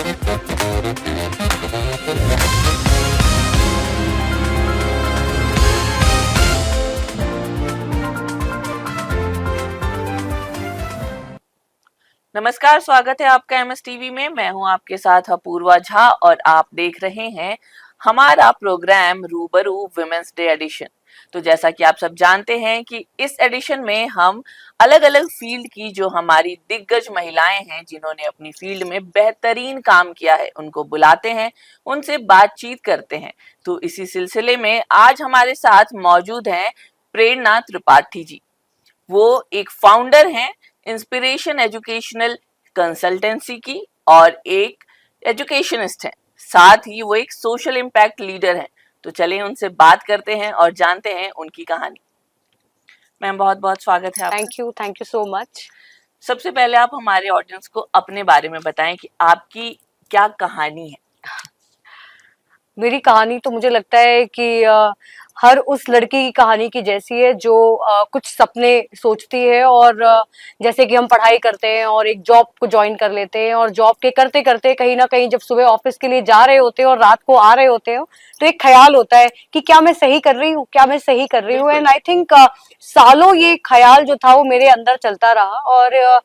नमस्कार, स्वागत है आपका एमएस टीवी में। मैं हूं आपके साथ अपूर्वा झा और आप देख रहे हैं हमारा प्रोग्राम रूबरू वुमेन्स डे एडिशन। तो जैसा कि आप सब जानते हैं कि इस एडिशन में हम अलग अलग फील्ड की जो हमारी दिग्गज महिलाएं हैं जिन्होंने अपनी फील्ड में बेहतरीन काम किया है उनको बुलाते हैं, उनसे बातचीत करते हैं। तो इसी सिलसिले में आज हमारे साथ मौजूद हैं प्रेरणा त्रिपाठी जी। वो एक फाउंडर हैं इंस्पिरेशन एजुकेशनल कंसल्टेंसी की और एक एजुकेशनिस्ट हैं, साथ ही वो एक सोशल इम्पैक्ट लीडर हैं। तो चलें उनसे बात करते हैं और जानते हैं उनकी कहानी। मैम, बहुत बहुत स्वागत है आपका। Thank you so much. सबसे पहले आप हमारे ऑडियंस को अपने बारे में बताएं कि आपकी क्या कहानी है। मेरी कहानी तो मुझे लगता है कि हर उस लड़की की कहानी की जैसी है जो कुछ सपने सोचती है और जैसे कि हम पढ़ाई करते हैं और एक जॉब को ज्वाइन कर लेते हैं और जॉब के करते करते कहीं ना कहीं जब सुबह ऑफिस के लिए जा रहे होते हैं और रात को आ रहे होते हो तो एक ख्याल होता है कि क्या मैं सही कर रही हूँ, क्या मैं सही कर रही हूँ। एंड आई थिंक सालों ये ख्याल जो था वो मेरे अंदर चलता रहा और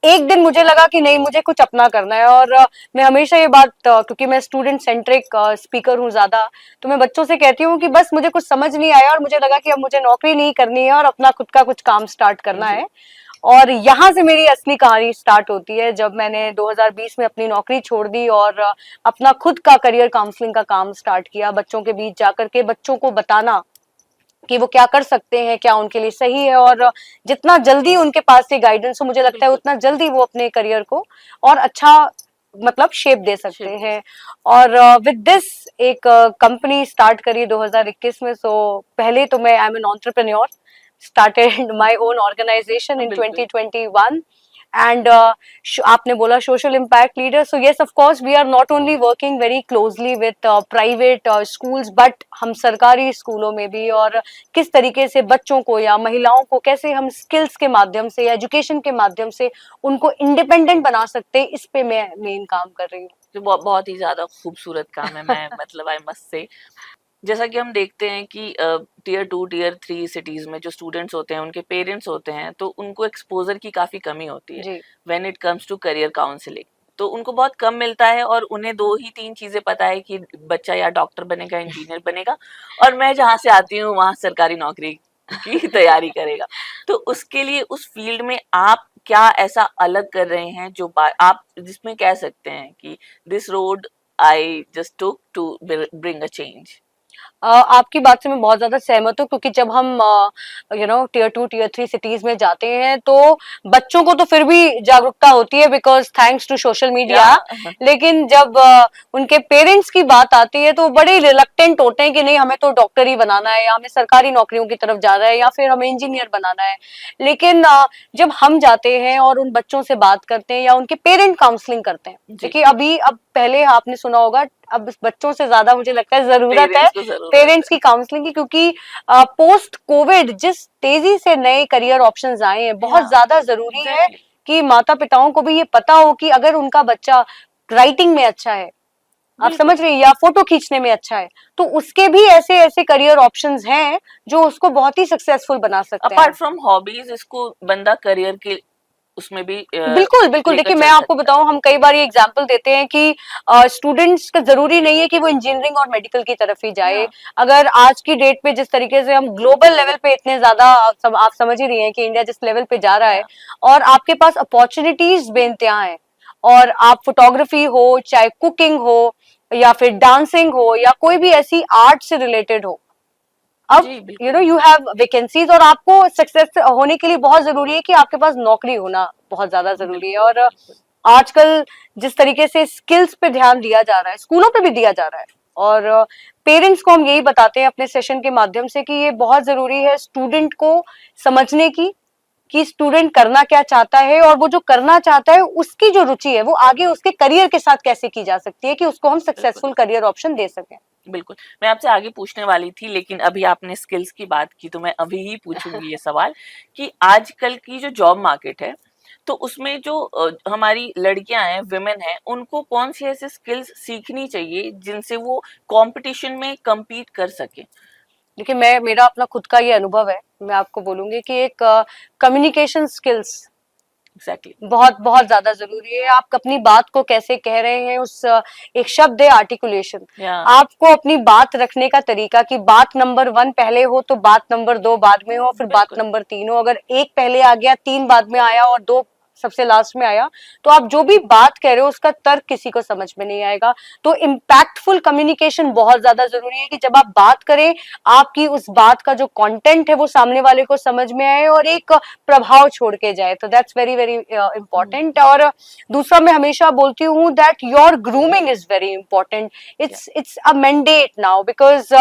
एक दिन मुझे लगा कि नहीं, मुझे कुछ अपना करना है। और मैं हमेशा ये बात क्योंकि मैं स्टूडेंट सेंट्रिक स्पीकर हूँ ज्यादा, तो मैं बच्चों से कहती हूँ कि बस मुझे कुछ समझ नहीं आया और मुझे लगा कि अब मुझे नौकरी नहीं करनी है और अपना खुद का कुछ काम स्टार्ट करना है। और यहाँ से मेरी असली कहानी स्टार्ट होती है जब मैंने 2020 में अपनी नौकरी छोड़ दी और अपना खुद का करियर काउंसलिंग का काम स्टार्ट किया। बच्चों के बीच जाकर के बच्चों को बताना कि वो क्या कर सकते हैं, क्या उनके लिए सही है, और जितना जल्दी उनके पास ये गाइडेंस हो मुझे लगता है उतना जल्दी वो अपने करियर को और अच्छा मतलब शेप दे सकते हैं। और विद दिस एक कंपनी स्टार्ट करी 2021 में। सो पहले तो मैं I am an entrepreneur, started my own organisation in 2021 and आपने बोला social impact leader. So yes, of course we are not only working very closely with private schools but हम सरकारी स्कूलों में भी, और किस तरीके से बच्चों को या महिलाओं को कैसे हम स्किल्स के माध्यम से या एजुकेशन के माध्यम से उनको इंडिपेंडेंट बना सकते हैं, इस पे मैं मेन काम कर रही हूँ। तो बहुत ही ज्यादा खूबसूरत काम है। मैं मतलब आई मस्ट से, जैसा कि हम देखते हैं कि टीयर 2 टीयर 3 सिटीज में जो स्टूडेंट्स होते हैं उनके पेरेंट्स होते हैं तो उनको एक्सपोजर की काफी कमी होती है when it comes to career counselling. तो उनको बहुत कम मिलता है और उन्हें 2 ही 3 चीजें पता है कि बच्चा या डॉक्टर बनेगा, इंजीनियर बनेगा, और मैं जहाँ से आती हूँ वहाँ सरकारी नौकरी की तैयारी करेगा। तो उसके लिए उस फील्ड में आप क्या ऐसा अलग कर रहे हैं जो आप जिसमें कह सकते हैं कि this road I just took to bring a change. आपकी बात से मैं बहुत ज्यादा सहमत हूँ क्योंकि जब हम टीयर 2 टीयर 3 सिटीज में जाते हैं तो बच्चों को तो फिर भी जागरूकता होती है because thanks to social media, लेकिन जब उनके पेरेंट्स की बात आती है तो बड़े रिलक्टेंट होते हैं कि नहीं, हमें तो डॉक्टर ही बनाना है या हमें सरकारी नौकरियों की तरफ जाना है या फिर हमें इंजीनियर बनाना है। लेकिन जब हम जाते हैं और उन बच्चों से बात करते हैं या उनके पेरेंट काउंसलिंग करते हैं, देखिए अब पहले आपने सुना होगा, अब बच्चों से ज्यादा मुझे लगता है जरूरत है पेरेंट्स की काउंसलिंग की, क्योंकि पोस्ट कोविड जिस तेजी से नए करियर ऑप्शंस आए हैं, बहुत ज्यादा जरूरी है कि माता पिताओं को भी ये पता हो कि अगर उनका बच्चा राइटिंग में अच्छा है, आप समझ रही हैं, या फोटो खींचने में अच्छा है, तो उसके भी ऐसे ऐसे करियर ऑप्शंस हैं जो उसको बहुत ही सक्सेसफुल बना सकते हैं। अपार्ट फ्रॉम हॉबीज इसको बंदा करियर के उसमें भी बिल्कुल बिल्कुल। देखिए मैं आपको बताऊं, हम कई बार ये एग्जांपल देते हैं कि स्टूडेंट्स का जरूरी नहीं है कि वो इंजीनियरिंग और मेडिकल की तरफ ही जाए। अगर आज की डेट पे जिस तरीके से हम ग्लोबल लेवल पे इतने ज्यादा आप समझ ही रही हैं कि इंडिया जिस लेवल पे जा रहा है और आपके पास अपॉर्चुनिटीज बेइंतहा हैं, और आप फोटोग्राफी हो, चाहे कुकिंग हो या फिर डांसिंग हो या कोई भी ऐसी आर्ट से रिलेटेड हो, अब यू हैव वैकेंसीज, और आपको सक्सेस होने के लिए बहुत जरूरी है कि आपके पास नौकरी होना बहुत ज्यादा जरूरी है। और आजकल जिस तरीके से स्किल्स पे ध्यान दिया जा रहा है, स्कूलों पे भी दिया जा रहा है, और पेरेंट्स को हम यही बताते हैं अपने सेशन के माध्यम से कि ये बहुत जरूरी है स्टूडेंट को समझने की कि स्टूडेंट करना क्या चाहता है, और वो जो करना चाहता है उसकी जो रुचि है वो आगे उसके करियर के साथ कैसे की जा सकती है कि उसको हम सक्सेसफुल करियर ऑप्शन दे सकें। बिल्कुल, मैं आपसे आगे पूछने वाली थी लेकिन अभी आपने स्किल्स की बात की तो मैं अभी ही पूछूंगी ये सवाल कि आजकल की जो जॉब मार्केट है, तो उसमें जो हमारी लड़कियां हैं, विमेन हैं, उनको कौन सी ऐसे स्किल्स सीखनी चाहिए जिनसे वो कंपटीशन में compete कर सके? देखिए, मैं मेरा अपना खुद का ये अनुभव है, मैं आपको बोलूंगी कि एक कम्युनिकेशन स्किल्स एग्जैक्टली। बहुत बहुत ज्यादा जरूरी है। आप अपनी बात को कैसे कह रहे हैं, उस एक शब्द है आर्टिकुलेशन। या आपको अपनी बात रखने का तरीका, कि बात नंबर 1 पहले हो तो बात नंबर 2 बाद में हो, फिर बात बिल्कुल। नंबर 3 हो। अगर एक पहले आ गया, 3 बाद में आया और 2 सबसे लास्ट में आया, तो आप जो भी बात कह रहे हो उसका तर्क किसी को समझ में नहीं आएगा। तो इम्पैक्टफुल कम्युनिकेशन बहुत ज्यादा जरूरी है, कि जब आप बात करें, आपकी उस बात का जो कंटेंट है वो सामने वाले को समझ में आए और एक प्रभाव छोड़ के जाए। तो दैट्स वेरी वेरी इंपॉर्टेंट। और दूसरा, मैं हमेशा बोलती हूँ that your grooming is very important. It's a mandate now, because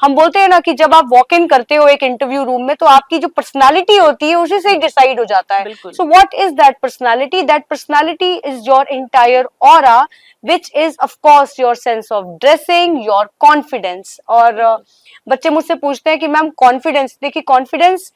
हम बोलते हैं ना कि जब आप वॉक इन करते हो एक इंटरव्यू रूम में, तो आपकी जो पर्सनालिटी होती है उसी से डिसाइड हो जाता है। बिल्कुल। So what is that personality? That personality is your entire aura, which is of course your sense of dressing, your confidence। और बच्चे मुझसे पूछते हैं कि मैम कॉन्फिडेंस, देखिए कॉन्फिडेंस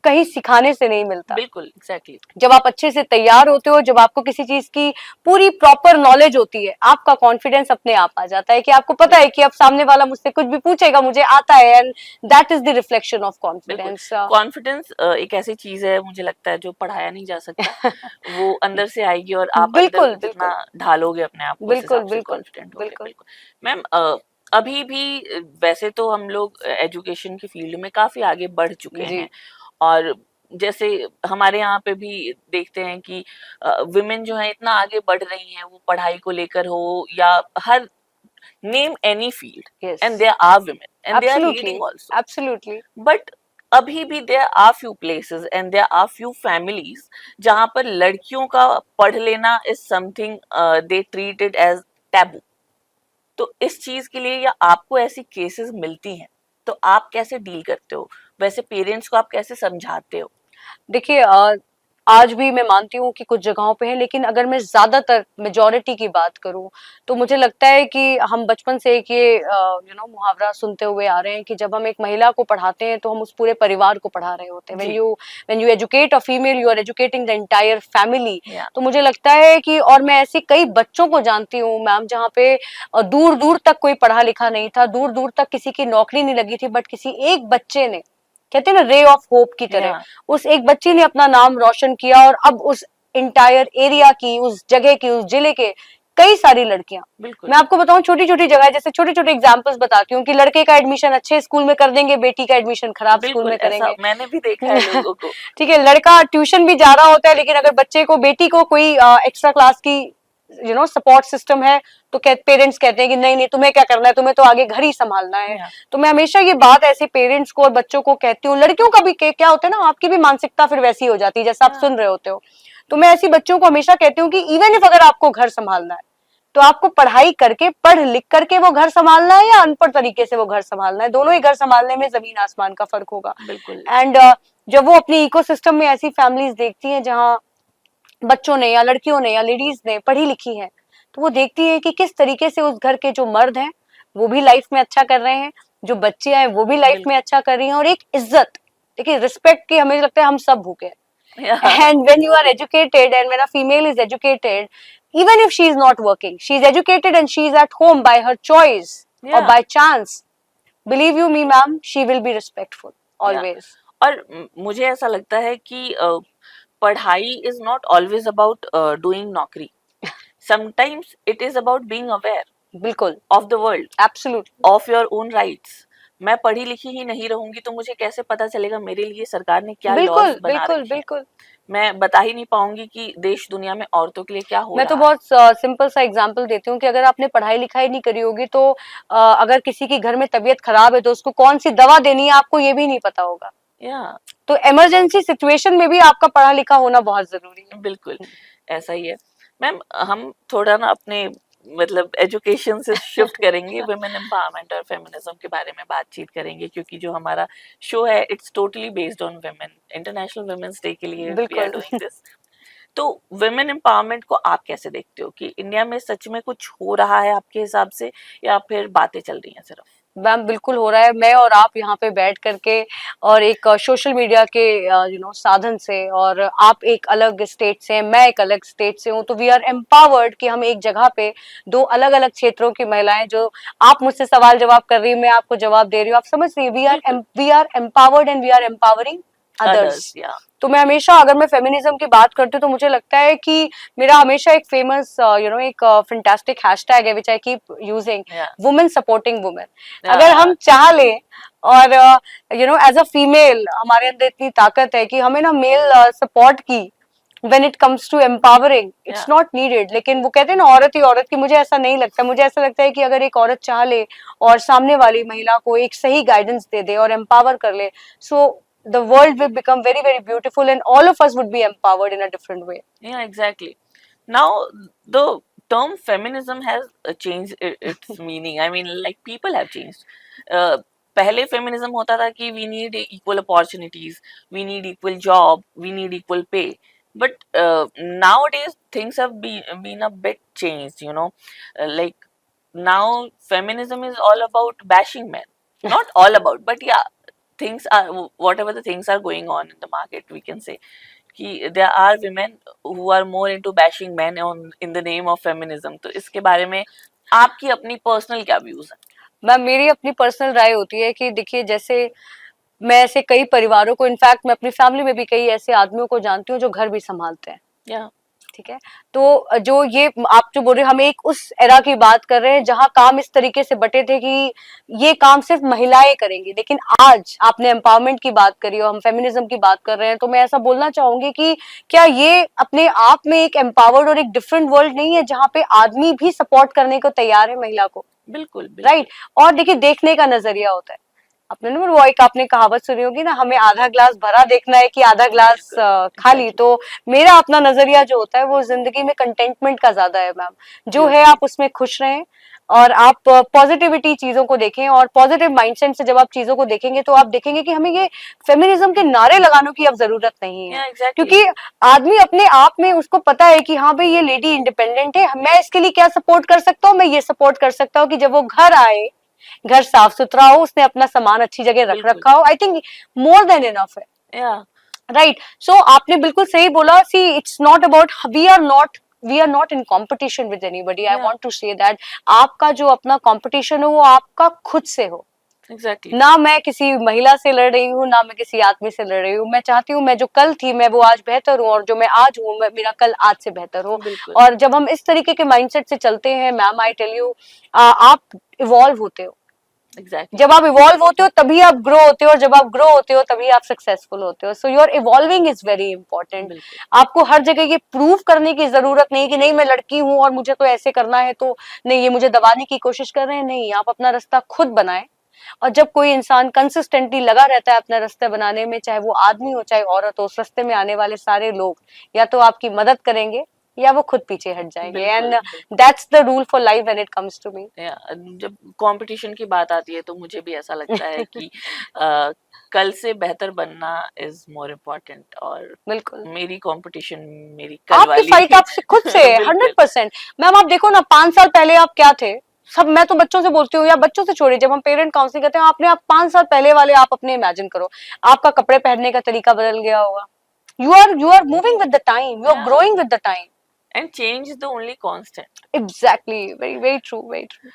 कहीं सिखाने से नहीं मिलता। बिल्कुल एग्जैक्टली। जब आप अच्छे से तैयार होते हो, जब आपको किसी चीज की पूरी प्रॉपर नॉलेज होती है, आपका कॉन्फिडेंस अपने आप आ जाता है, कि आपको पता है कि अब सामने वाला मुझसे कुछ भी पूछेगा, मुझे आता है, and that is the reflection of बिल्कुल। कॉन्फिडेंस। कॉन्फिडेंस एक ऐसी चीज है, मुझे लगता है, जो पढ़ाया नहीं जा सकता। वो अंदर से आएगी और आप अंदर बिल्कुल जितना बिल्कुल ढालोगे अपने आप को, उस बिल्कुल हिसाब से बिल्कुल कॉन्फिडेंट होगे। बिल्कुल। बिल्कुल। मैम, अभी भी वैसे तो हम लोग एजुकेशन की फील्ड में काफी आगे बढ़ चुके जी हैं, और जैसे हमारे यहाँ पे भी देखते हैं कि विमेन जो है इतना आगे बढ़ रही हैं, वो पढ़ाई को लेकर हो या हर, name any field, yes, and there are women and they are absolutely leading also. Absolutely. But अभी भी there are few places and there are few families जहां पर लड़कियों का पढ़ लेना is something they treat it as taboo. तो इस चीज के लिए, या आपको ऐसी केसेस मिलती हैं, तो आप कैसे डील करते हो? वैसे पेरेंट्स को आप कैसे समझाते हो? देखिए, आज भी मैं मानती हूँ कि कुछ जगहों पे है, लेकिन अगर मैं ज्यादातर मेजोरिटी की बात करूँ, तो मुझे लगता है कि हम बचपन से एक ये मुहावरा सुनते हुए आ रहे हैं कि जब हम एक महिला को पढ़ाते हैं, तो हम उस पूरे परिवार को पढ़ा रहे होते हैं। जी। When you educate a female, you are educating the entire family. या तो मुझे लगता है कि, और मैं ऐसे कई बच्चों को जानती हूँ मैम, जहाँ पे दूर दूर तक कोई पढ़ा लिखा नहीं था, दूर दूर तक किसी की नौकरी नहीं लगी थी, बट किसी एक बच्चे ने, कहते हैं ना, रे ऑफ होप की तरह, या उस एक बच्ची ने अपना नाम रोशन किया, और अब उस इंटायर एरिया की, उस जगह की, उस जिले के कई सारी लड़कियां, बिल्कुल। मैं आपको बताऊं, छोटी छोटी जगह, जैसे छोटे छोटे एग्जांपल्स बताती हूँ, कि लड़के का एडमिशन अच्छे स्कूल में कर देंगे, बेटी का एडमिशन खराब स्कूल बिल्कुल में ऐसा करेंगे। मैंने भी देखा है लोगों को। ठीक है, लड़का ट्यूशन भी जा रहा होता है, लेकिन अगर बच्चे को, बेटी को कोई एक्स्ट्रा क्लास की सपोर्ट सिस्टम है, तो पेरेंट्स कहते हैं कि नहीं नहीं, तुम्हें क्या करना है, तुम्हें तो आगे घर ही संभालना है। या तो मैं हमेशा ये बात ऐसे पेरेंट्स को और बच्चों को कहती हूँ, लड़कियों का भी क्या होता है ना, आपकी भी मानसिकता फिर वैसी हो जाती है जैसा आप या सुन रहे होते हो। तो मैं ऐसी बच्चों को हमेशा कहती हूँ कि इवन इफ अगर आपको घर संभालना है, तो आपको पढ़ाई करके, पढ़ लिख करके वो घर संभालना है, या अनपढ़ तरीके से वो घर संभालना है, दोनों ही घर संभालने में जमीन आसमान का फर्क होगा। बिल्कुल। एंड जब वो अपनी इकोसिस्टम में ऐसी फैमिलीज देखती हैं जहाँ बच्चों ने या लड़कियों ने या लेडीज ने पढ़ी लिखी है, तो वो देखती है कि किस तरीके से उस घर के जो मर्द हैं वो भी लाइफ में अच्छा कर रहे हैं, जो बच्चे हैं वो भी लाइफ में बिल्कुल। अच्छा कर रही हैं, और एक इज्जत, देखिए रिस्पेक्ट की हमें लगता है हम सब भूखे हैं। या And when you are educated, and when a female is educated, even if she is not working, she is educated and she is at home by her choice or या by chance, believe you me ma'am, she will be respectful या always। और मुझे ऐसा लगता है कि पढ़ाई is not always about doing नौकरी। Sometimes it is about being aware बिल्कुल, of the world, absolutely, of your own rights. मैं पढ़ी लिखी ही नहीं रहूंगी तो मुझे कैसे पता चलेगा मेरे लिए सरकार ने क्या लॉज बिल्कुल बना बिल्कुल रखे हैं? बिल्कुल। मैं बता ही नहीं पाऊंगी कि देश दुनिया में औरतों के लिए क्या हो मैं तो रहा है। बहुत सिंपल सा एग्जांपल देती हूँ, कि अगर आपने पढ़ाई लिखाई नहीं करी होगी, तो अगर किसी की घर में तबीयत खराब है, तो उसको कौन सी दवा देनी है आपको ये भी नहीं पता होगा। या तो इमरजेंसी सिचुएशन में भी आपका पढ़ा लिखा होना बहुत जरूरी है। बिल्कुल ऐसा ही है। मैम, हम थोड़ा ना अपने मतलब एजुकेशन से शिफ्ट करेंगे, वुमेन एम्पावरमेंट और फेमिनिज्म के बारे में बातचीत करेंगे, क्योंकि जो हमारा शो है it's totally based on women. International women's day के लिए वी आर बिल्कुल। Doing this. तो वुमेन एम्पावरमेंट को आप कैसे देखते हो, कि इंडिया में सच में कुछ हो रहा है आपके हिसाब से, या फिर बातें चल रही हैं सिर्फ? मैम बिल्कुल हो रहा है। मैं और आप यहाँ पे बैठ करके और एक सोशल मीडिया के साधन से, और आप एक अलग स्टेट से हैं, मैं एक अलग स्टेट से हूँ, तो वी आर एम्पावर्ड कि हम एक जगह पे दो अलग अलग क्षेत्रों की महिलाएं, जो आप मुझसे सवाल जवाब कर रही हैं, मैं आपको जवाब दे रही हूँ, आप समझ रही हैं, बिल्कुल। We are empowered and we are empowering others, others. या तो मैं हमेशा, अगर मैं फेमिनिज्म की बात करती हूँ, तो मुझे लगता है कि मेरा हमेशा एक फेमस एक फैंटास्टिक हैशटैग है विच आई कीप यूजिंग, या वुमेन सपोर्टिंग वुमेन। अगर या हम चाह लें और एज अ फीमेल हमारे अंदर इतनी ताकत है कि हमें ना मेल सपोर्ट की when it comes to empowering या इट्स नॉट नीडेड। लेकिन वो कहते हैं ना, औरत ही औरत की, मुझे ऐसा नहीं लगता। मुझे ऐसा लगता है कि अगर एक औरत चाह ले और सामने वाली महिला को एक सही गाइडेंस दे दे और एम्पावर कर ले, सो the world will become very very beautiful and all of us would be empowered in a different way. Yeah, exactly. Now, the term feminism has changed its meaning. I mean, like people have changed. पहले feminism होता था कि we need equal opportunities, we need equal job, we need equal pay. But nowadays things have been a bit changed, you know. Like now feminism is all about bashing men. Not all about, but yeah, things are, whatever the things are going on in the market, we can say कि there are women who are more into bashing men on in the name of feminism. तो इसके बारे में आपकी अपनी personal क्या views है? Ma'am मेरी अपनी पर्सनल राय होती है कि देखिए, जैसे मैं ऐसे कई परिवारों को, इनफैक्ट मैं अपनी फैमिली में भी कई ऐसे आदमियों को जानती हूँ जो घर भी संभालते हैं, या ठीक है। तो जो ये आप जो बोल रहे हैं, हम एक उस एरा की बात कर रहे हैं जहां काम इस तरीके से बटे थे कि ये काम सिर्फ महिलाएं करेंगी। लेकिन आज आपने एम्पावरमेंट की बात करी और हम फेमिनिज्म की बात कर रहे हैं, तो मैं ऐसा बोलना चाहूंगी कि क्या ये अपने आप में एक एम्पावर्ड और एक डिफरेंट वर्ल्ड नहीं है, जहाँ पे आदमी भी सपोर्ट करने को तैयार है महिला को? बिल्कुल बिल्कुल। राइट। और देखिए, देखने का नजरिया होता है। आपने ना वो एक आपने कहावत सुनी होगी ना, हमें आधा ग्लास भरा देखना है कि आधा ग्लास खाली। एग्जैक्टली। तो मेरा अपना नजरिया जो होता है वो जिंदगी में कंटेंटमेंट का ज्यादा है मैम। जो है ब्यूटीफुल। आप उसमें खुश रहें और आप पॉजिटिविटी चीजों को देखें, और पॉजिटिव माइंडसेट से जब आप चीजों को देखेंगे तो आप देखेंगे कि हमें ये फेमिनिज्म के नारे लगाने की अब जरूरत नहीं है। या एग्जैक्टली। क्योंकि आदमी अपने आप में उसको पता है कि हाँ भाई, ये लेडी इंडिपेंडेंट है, मैं इसके लिए क्या सपोर्ट कर सकता हूँ, मैं ये सपोर्ट कर सकता हूँ कि जब वो घर आए, घर साफ सुथरा हो, उसने अपना सामान अच्छी जगह रख बिल्कुल। रखा हो। I think more than enough है। या राइट। सो आपने बिल्कुल सही बोला। See it's not about, we are not in competition with anybody. I या वांट टू से दैट आपका जो अपना कंपटीशन हो वो आपका खुद से हो। एग्जैक्टली। ना मैं किसी महिला से लड़ रही हूँ, ना मैं किसी आदमी से लड़ रही हूँ। मैं चाहती हूँ मैं जो कल थी मैं वो आज बेहतर हूँ, और जो मैं आज हूँ मेरा कल आज से बेहतर हो। बिल्कुल। और जब हम इस तरीके के माइंडसेट से चलते हैं मैम, आई टेल यू, आप इवॉल्व होते हो। एग्जैक्टली। जब आप इवॉल्व होते हो तभी आप ग्रो होते हो, और जब आप ग्रो होते हो तभी आप सक्सेसफुल होते हो। So your evolving is very important. बिल्कुल। आपको हर जगह ये प्रूव करने की जरूरत नहीं कि नहीं मैं लड़की हूं और मुझे तो ऐसे करना है, तो नहीं ये मुझे दबाने की कोशिश कर रहे हैं। नहीं, आप अपना रास्ता खुद बनाएं। और जब कोई इंसान कंसिस्टेंटली लगा रहता है अपना रास्ता बनाने में, चाहे वो आदमी हो चाहे औरत हो, उस रास्ते में आने वाले सारे लोग या तो आपकी मदद करेंगे या वो खुद पीछे हट जाएंगे। बिल्कुल एंड बिल्कुल। That's the rule for life when it comes to me. या जब कंपटीशन की बात आती है तो मुझे भी ऐसा लगता है कि कल से बेहतर बनना इज मोर इम्पोर्टेंट, और बिल्कुल। मेरी कंपटीशन मेरी कल आपकी वाली फाइट आपसे खुद से है, बिल्कुल। 100%। मैम आप देखो ना, 5 साल पहले आप क्या थे? सब, मैं तो बच्चों से बोलती हूँ, या बच्चों से छोड़िए, जब हम पेरेंट काउंसलिंग करते हैं, आपने आप 5 साल पहले वाले आप अपने इमेजिन करो। आपका कपड़े पहनने का तरीका बदल गया होगा। You are moving with the time, you are या growing with the time. And change is the only constant. Exactly, very very true, very true.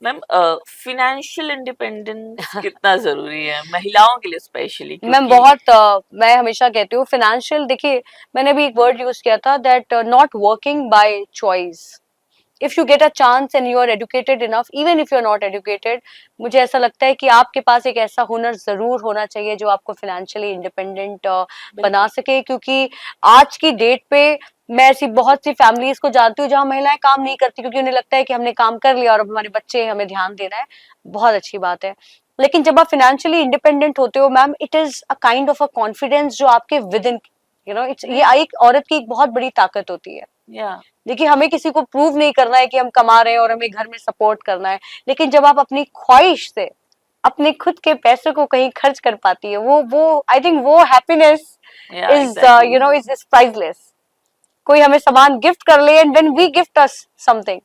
Ma'am, financial independence कितना जरूरी है महिलाओं के लिए स्पेशली, मैम क्योंकि बहुत मैं हमेशा कहती हूँ फाइनेंशियल, देखिए मैंने भी एक वर्ड यूज किया था, that not working by choice. If you get a chance and you are educated enough, even if you are not educated, मुझे ऐसा लगता है कि आपके पास एक ऐसा हुनर जरूर होना चाहिए जो आपको फाइनेंशियली इंडिपेंडेंट बना बिल्कुल। सके। क्योंकि आज की डेट पे मैं ऐसी बहुत सी फैमिलीज को जानती हूँ जहाँ महिलाएं काम नहीं करती, क्योंकि उन्हें लगता है कि हमने काम कर लिया और अब हमारे बच्चे हैं, हमें ध्यान देना है। बहुत अच्छी बात है। लेकिन जब आप फाइनेंशियली इंडिपेंडेंट होते हो ma'am, it is a kind of a confidence जो आपके विद इन, इट्स, ये एक औरत की एक बहुत बड़ी ताकत होती है। या देखिए, हमें किसी को प्रूव नहीं करना है कि हम कमा रहे हैं और हमें घर में सपोर्ट करना है। लेकिन जब आप अपनी ख्वाहिश से अपने खुद के पैसे को कहीं खर्च कर पाती है, वो आई थिंक वो हैप्पीनेस या इज एग्जैक्टली। Is priceless. कोई हमें सामान गिफ्ट कर ले and when we gift us something,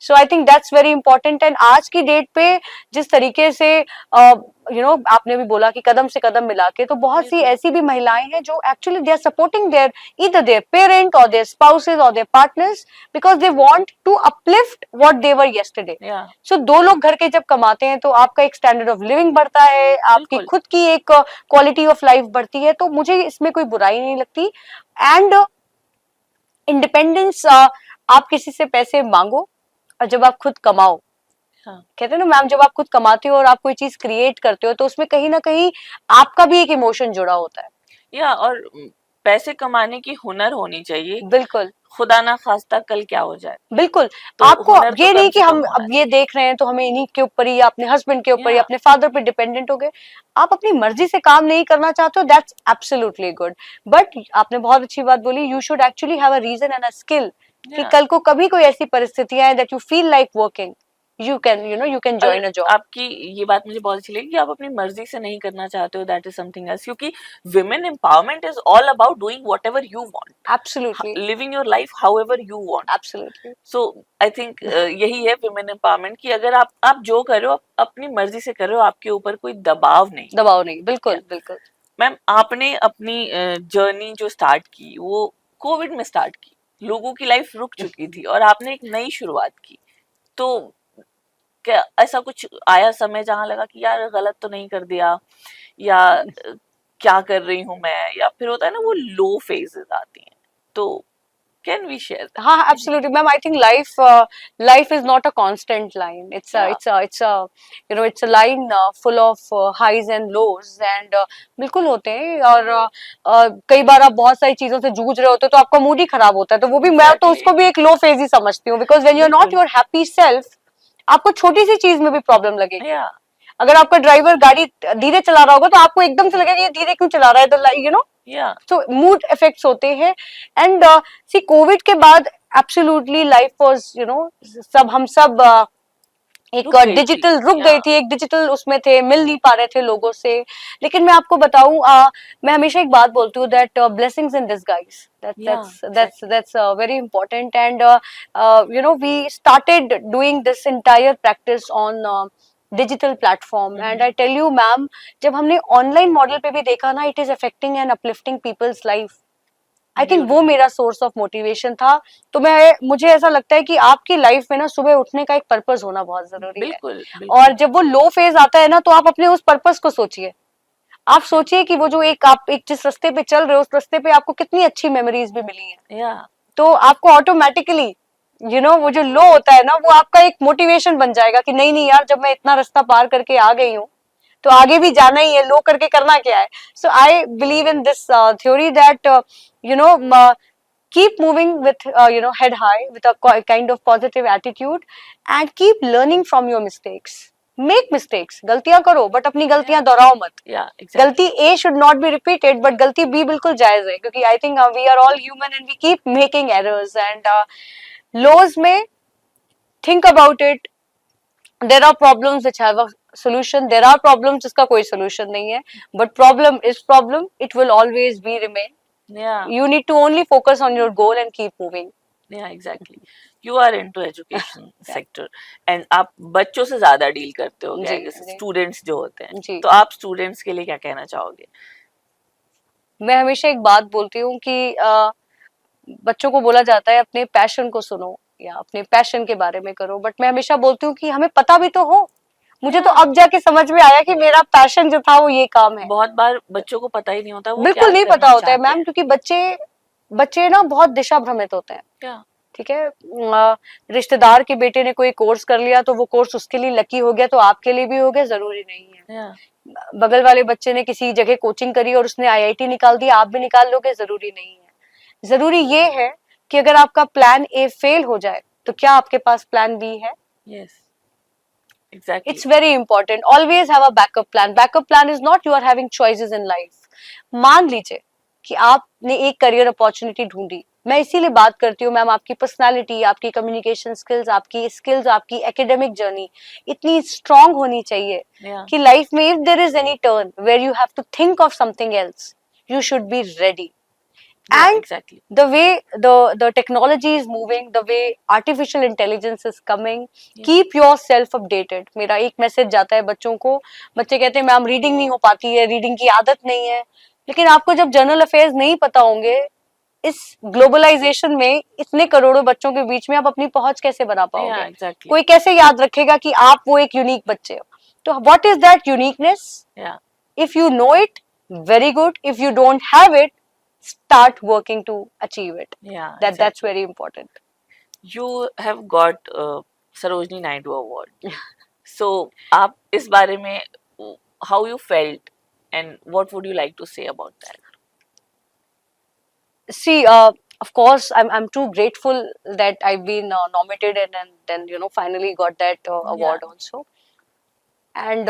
so I think that's very important. And आज की डेट पे जिस तरीके से आपने भी बोला कि कदम से कदम मिला के, तो बहुत सी बिल्कुल। ऐसी भी महिलाएं हैं जो actually they are supporting their either their parent or their spouses or their partners because they want to uplift what they were yesterday. या So दो लोग घर के जब कमाते हैं तो आपका एक स्टैंडर्ड ऑफ लिविंग बढ़ता है, आपकी बिल्कुल। खुद की एक क्वालिटी ऑफ लाइफ बढ़ती है, तो मुझे इसमें कोई बुराई नहीं लगती। एंड इंडिपेंडेंस, आप किसी से पैसे मांगो और जब आप खुद कमाओ, हाँ कहते हैं ना मैम, जब आप खुद कमाते हो और आप कोई चीज क्रिएट करते हो तो उसमें कहीं ना कहीं आपका भी एक इमोशन जुड़ा होता है। या और पैसे कमाने की हुनर होनी चाहिए, बिल्कुल खुदा ना खास्ता कल क्या हो जाए, बिल्कुल। तो आपको हुनर तो ये कम नहीं कि से हम कम होना अब ये देख रहे हैं तो हमें इन्हीं के ऊपर ही या अपने हस्बैंड के ऊपर या या अपने फादर पे डिपेंडेंट हो गए। आप अपनी मर्जी से काम नहीं करना चाहते हो, दैट्स एब्सोल्युटली गुड। बट आपने बहुत अच्छी बात बोली, you should actually have a reason and a skill कि या कल को कभी कोई ऐसी परिस्थितियां हैं that you feel like working, you can you can और जॉइन अ जॉब। आपकी ये बात मुझे बहुत अच्छी लगी कि आप अपनी मर्जी से नहीं करना चाहते हो, दैट इज समथिंग एल्स, क्योंकि women empowerment is all about doing whatever you want, absolutely living your life however you want. Absolutely so I think यही है विमेन एम्पावरमेंट की, अगर आप जो कर रहे हो आप अपनी मर्जी से कर रहे हो, आपके ऊपर कोई दबाव नहीं। दबाव नहीं, क्या बिल्कुल बिल्कुल। मैम, आपने अपनी जर्नी जो स्टार्ट की वो कोविड में स्टार्ट की, लोगों की लाइफ रुक चुकी थी और आपने एक नई शुरुआत की, तो क्या ऐसा कुछ आया समय जहां लगा कि यार गलत तो नहीं कर दिया, या क्या कर रही हूँ मैं, या फिर होता है ना वो लो फेजेस आती हैं, तो कैन वी शेयर दैट? हाँ, absolutely, ma'am. I think life is not a constant line. या It's a line full of highs and lows, and बिल्कुल होते हैं। और कई बार आप बहुत सारी चीजों से जूझ रहे होते हो तो आपका मूड ही खराब होता है, तो वो भी मैं तो एग्जैक्टली, उसको भी एक लो फेज ही समझती हूँ, because when you are not बिल्कुल। योर हैप्पी सेल्फ, आपको छोटी सी चीज में भी प्रॉब्लम लगेगी। या अगर आपका ड्राइवर गाड़ी धीरे चला रहा होगा तो आपको एकदम से लगेगा ये धीरे क्यों चला रहा है, तो या तो मूड इफेक्ट्स होते हैं। एंड सी कोविड के बाद एब्सोल्युटली लाइफ वाज सब हम सब एक रुक गई थी। डिजिटल रुक या गई थी, एक डिजिटल उसमें थे, मिल नहीं पा रहे थे लोगों से। लेकिन मैं आपको बताऊं, मैं हमेशा एक बात बोलती हूँ दैट ब्लेसिंग्स इन डिसगाइज, या exactly. that's very important। And we started doing this entire practice on digital platform, and I tell you ma'am, जब हमने ऑनलाइन मॉडल पे भी देखा ना, it is affecting and uplifting people's life. I think वो beautiful. मेरा source of motivation था। तो मुझे ऐसा लगता है कि आपकी लाइफ में ना सुबह उठने का एक पर्पस होना बहुत जरूरी है। बिल्कुल और बिल्कुल। जब वो लो फेज आता है ना, तो आप अपने उस पर्पस को सोचिए। आप सोचिए कि वो जो आप एक जिस रास्ते पे चल रहे हो, उस रास्ते पे आपको कितनी अच्छी मेमोरीज भी मिली हैं। या तो आपको ऑटोमेटिकली वो जो लो होता है ना, वो आपका एक मोटिवेशन बन जाएगा कि नहीं नहीं यार, जब मैं इतना रास्ता पार करके आ गई हूँ तो आगे भी जाना ही है, लो करके करना क्या है। So I believe in this theory that keep moving with head high, with a kind of positive attitude, and keep learning from your mistakes. Make mistakes, गलतियां करो बट अपनी गलतियां दोहराओ मत। या एग्जैक्टली। गलती A should not be repeated, but गलती B बिल्कुल जायज है, क्योंकि I think we are all human and we keep making errors। and lows में think about it, there are problems which have a solution, there are problems जिसका कोई solution नहीं है, but problem is problem, it will always be remain। या You need to only focus on your goal and keep moving। या exactly. You are into education sector and आप बच्चों से ज्यादा डील करते हो, जी क्या जी स्टूडेंट्स जो होते हैं, जी। तो आप स्टूडेंट्स के लिए क्या कहना चाहोगे? मैं हमेशा एक बात बोलती हूँ कि बच्चों को बोला जाता है अपने पैशन को सुनो या अपने पैशन के बारे में करो, बट मैं हमेशा बोलती हूँ कि हमें पता भी तो हो। मुझे तो अब जाके समझ में आया कि मेरा पैशन जो था वो ये काम है। बहुत बार बच्चों को पता ही नहीं होता वो बिल्कुल क्या नहीं करना पता होता है चाहते मैम, क्योंकि बच्चे ना बहुत दिशा भ्रमित होते हैं। क्या ठीक है, रिश्तेदार के बेटे ने कोई कोर्स कर लिया तो वो कोर्स उसके लिए लकी हो गया, तो आपके लिए भी हो गया, जरूरी नहीं है। या बगल वाले बच्चे ने किसी जगह कोचिंग करी और उसने आईआईटी निकाल दिया, आप भी निकाल लोगे, जरूरी नहीं है। जरूरी ये है कि अगर आपका प्लान ए फेल हो जाए तो क्या आपके पास प्लान बी है। Yes exactly. It's very important, always have a backup plan। Backup plan is not you are having choices in life। मान लीजिए कि आपने एक करियर अपॉर्चुनिटी ढूंढी, मैं इसीलिए बात करती हूँ मैम, आपकी पर्सनालिटी, आपकी कम्युनिकेशन स्किल्स, आपकी एकेडमिक जर्नी इतनी स्ट्रांग होनी चाहिए या कि लाइफ में if there is any turn where you have to think of something else, you should be ready. Yeah, And exactly. the way the technology is moving, the way artificial intelligence is coming, Yeah. keep yourself updated. मेरा एक message जाता है बच्चों को, बच्चे कहते हैं ma'am reading नहीं हो पाती है, रीडिंग की आदत नहीं है, लेकिन आपको जब जनरल अफेयर्स नहीं पता होंगे, इस ग्लोबलाइजेशन में इतने करोड़ों बच्चों के बीच में आप अपनी पहुंच कैसे बना Yeah, पाओगे? exactly. कोई कैसे याद रखेगा कि आप वो एक यूनिक बच्चे हो? तो what is that uniqueness? Yeah. If you know it, very good. If you don't have it, start working to achieve it. Yeah, That's exactly. very important. You have got Sarojini Naidu Award. So, आप इस बारे में how you felt and what would you like to say about that? See, of course, I'm too grateful that I've been nominated and then finally got that award Yeah. also. And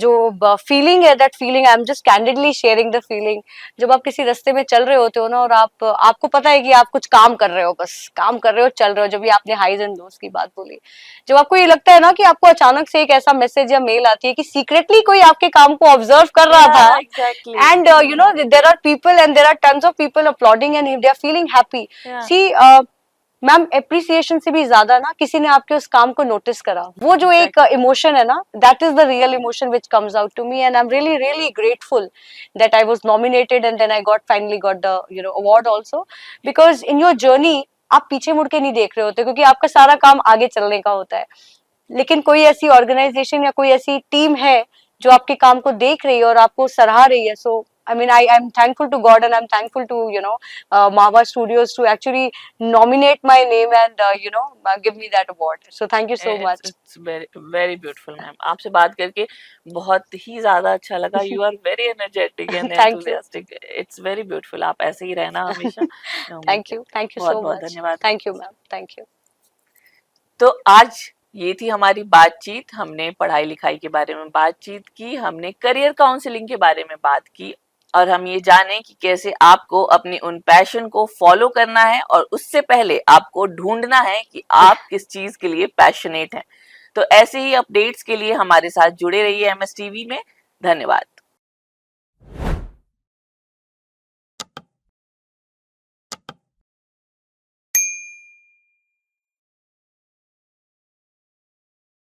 जो feeling है, that feeling I am just candidly sharing the feeling. जब आप किसी रास्ते में चल रहे होते हो ना, और आपको पता है कि आप कुछ काम कर रहे हो, बस काम कर रहे हो, चल रहे हो. जब भी आपने हाइज एंड लोस की बात बोली, जब आपको ये लगता है ना कि आपको अचानक से एक ऐसा मैसेज या मेल आती है कि सीक्रेटली कोई आपके काम को ऑब्जर्व कर रहा Yeah, था, exactly. and there are people and there are tons of people applauding and they are feeling happy. Yeah. See, ma'am appreciation से भी ज्यादा ना किसी ने आपके उस काम को नोटिस करा, वो जो एक इमोशन है ना, that is the real emotion which comes out to me. And I am really really grateful that I was nominated and then I got finally got the award also. Because in your journey आप पीछे मुड़ के नहीं देख रहे होते, क्योंकि आपका सारा काम आगे चलने का होता है. लेकिन कोई ऐसी ऑर्गेनाइजेशन या कोई ऐसी टीम है जो आपके काम को देख रही है और आपको सराहा रही है. सो I mean, I'm thankful to God and I'm thankful to Mahava Studios to actually nominate my name and give me that award. So thank you so much. It's very very beautiful, ma'am. आपसे बात करके बहुत ही ज्यादा अच्छा लगा. You are very energetic and Thank you. enthusiastic. It's very beautiful. आप ऐसे ही रहना हमेशा. मैं उम्मीद Thank you. Thank you बहुत so बहुत much. धन्यवाद. Thank you, ma'am. Thank you. तो आज ये थी हमारी बातचीत. हमने पढ़ाई लिखाई के बारे में बातचीत की, हमने करियर काउंसलिंग के बारे में बात की, और हम ये जाने कि कैसे आपको अपने उन पैशन को फॉलो करना है, और उससे पहले आपको ढूंढना है कि आप किस चीज के लिए पैशनेट हैं. तो ऐसे ही अपडेट्स के लिए हमारे साथ जुड़े रहिए MS टीवी में. धन्यवाद.